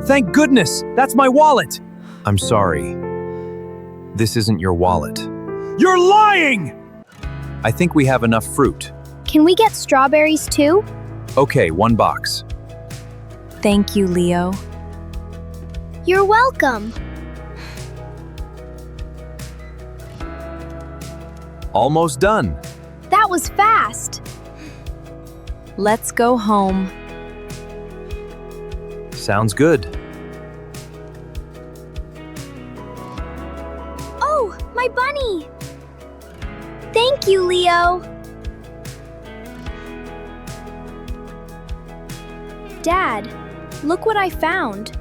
Thank goodness, that's my wallet. I'm sorry. This isn't your wallet. You're lying! I think we have enough fruit. Can we get strawberries too? Okay, 1 box. Thank you, Leo. You're welcome. Almost done. That was fast. Let's go home. Sounds good. Oh, my bunny! Thank you, Leo. Dad, look what I found.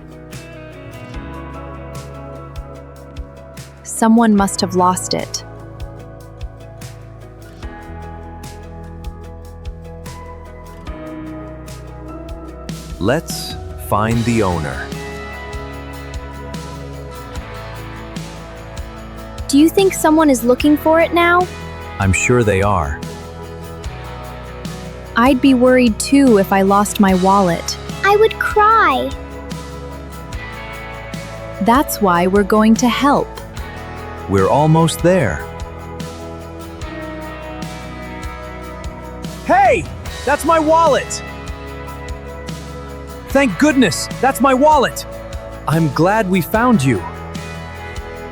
Someone must have lost it. Let's find the owner. Do you think someone is looking for it now? I'm sure they are. I'd be worried too if I lost my wallet. I would cry. That's why we're going to help. We're almost there. Hey! That's my wallet! Thank goodness, that's my wallet! I'm glad we found you.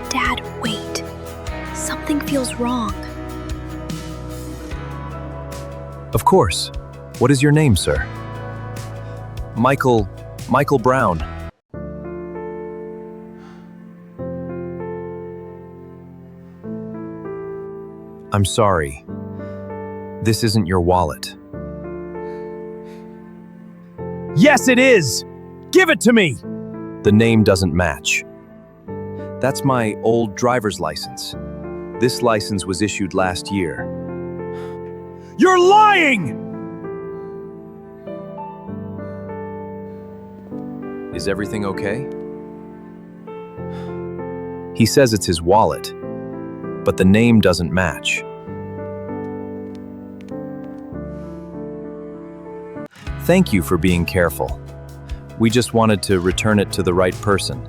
Dad, wait. Something feels wrong. Of course. What is your name, sir? Michael Brown. I'm sorry. This isn't your wallet. Yes, it is! Give it to me! The name doesn't match. That's my old driver's license. This license was issued last year. You're lying! Is everything okay? He says it's his wallet, but the name doesn't match. Thank you for being careful. We just wanted to return it to the right person.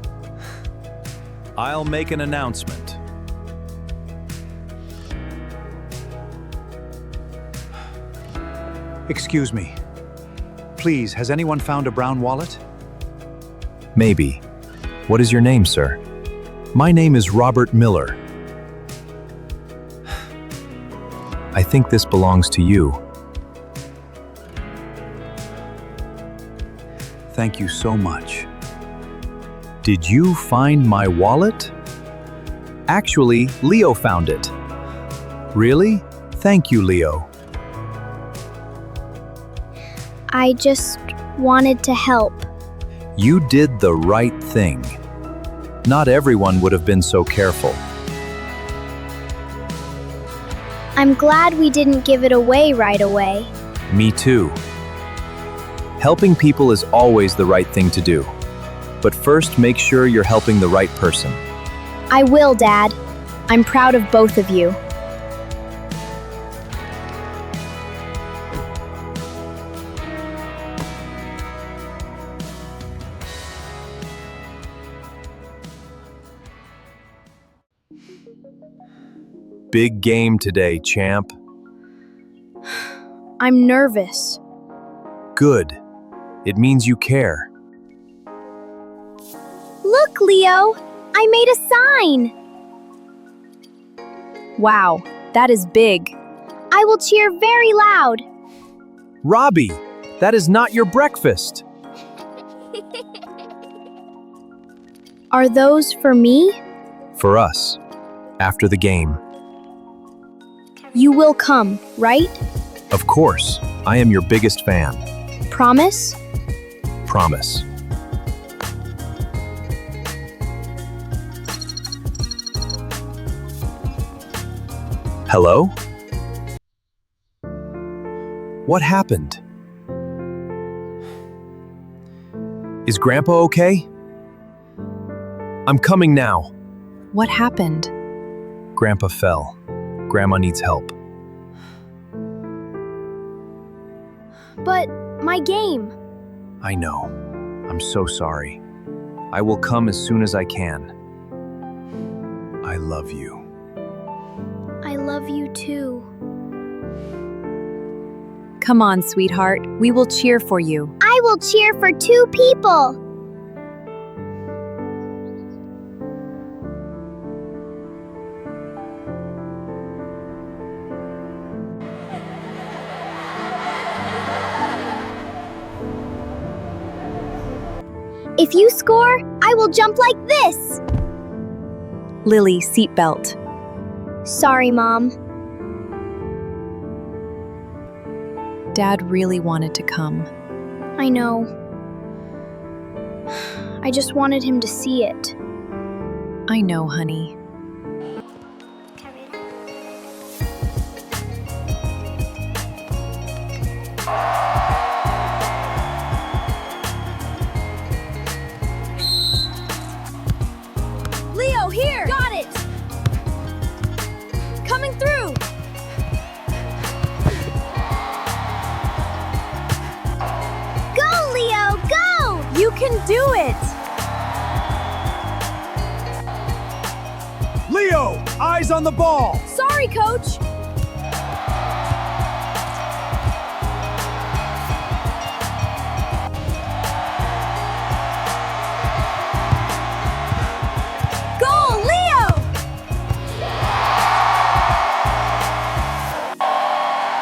I'll make an announcement. Excuse me. Please, has anyone found a brown wallet? Maybe. What is your name, sir? My name is Robert Miller. I think this belongs to you. Thank you so much. Did you find my wallet? Actually, Leo found it. Really? Thank you, Leo. I just wanted to help. You did the right thing. Not everyone would have been so careful. I'm glad we didn't give it away right away. Me too. Helping people is always the right thing to do. But first, make sure you're helping the right person. I will, Dad. I'm proud of both of you. Big game today, champ. I'm nervous. Good. It means you care. Look, Leo! I made a sign! Wow, that is big. I will cheer very loud. Robbie, that is not your breakfast. Are those for me? For us. After the game. You will come, right? Of course. I am your biggest fan. Promise? Promise. Hello? What happened? Is Grandpa okay? I'm coming now. What happened? Grandpa fell. Grandma needs help. But my game. I know. I'm so sorry. I will come as soon as I can. I love you. I love you too. Come on, sweetheart. We will cheer for you. I will cheer for 2 people. If you score, I will jump like this. Lily, seatbelt. Sorry, Mom. Dad really wanted to come. I know. I just wanted him to see it. I know, honey. Leo, here! Got it! Coming through! Go, Leo, go! You can do it! Leo, eyes on the ball. Sorry, Coach. Goal, Leo!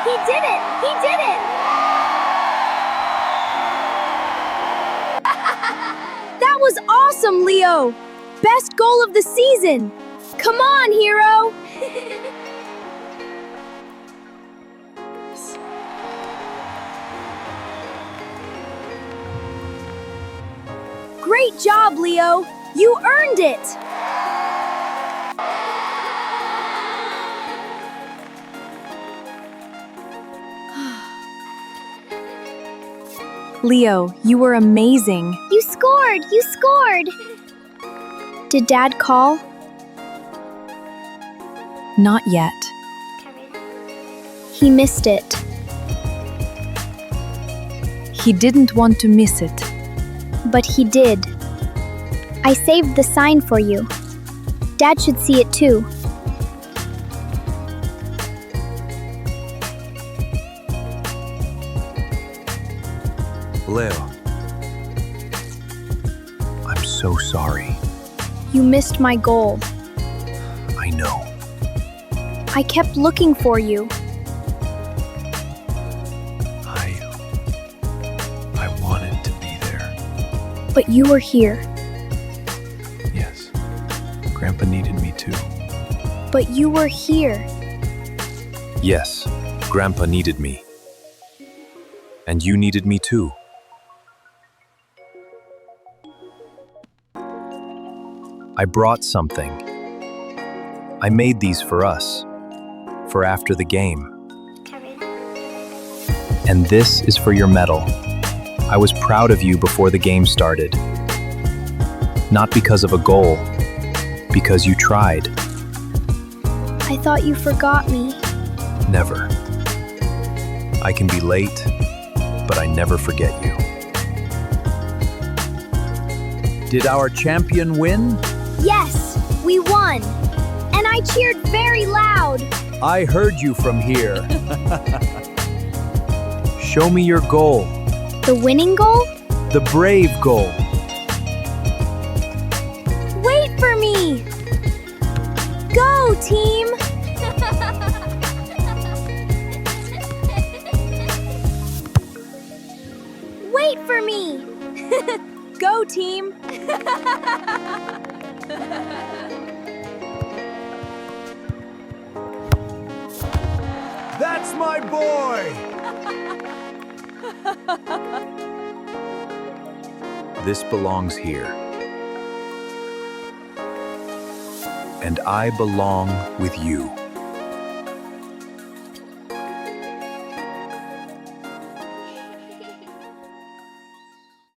He did it! He did it! That was awesome, Leo! Best goal of the season! Come on, hero! Great job, Leo! You earned it! Leo, you were amazing. You scored! You scored! Did Dad call? Not yet. He missed it. He didn't want to miss it. But he did. I saved the sign for you. Dad should see it too. Leo. I'm so sorry. You missed my goal. I know. I kept looking for you. I wanted to be there. But you were here. Yes. Grandpa needed me too. But you were here. Yes. Grandpa needed me. And you needed me too. I brought something. I made these for us. For after the game. And this is for your medal. I was proud of you before the game started. Not because of a goal, because you tried. I thought you forgot me. Never. I can be late, but I never forget you. Did our champion win? Yes, we won. And I cheered very loud. I heard you from here. Show me your goal. The winning goal? The brave goal. Wait for me! Go, team! Wait for me! Go, team! That's my boy! This belongs here. And I belong with you.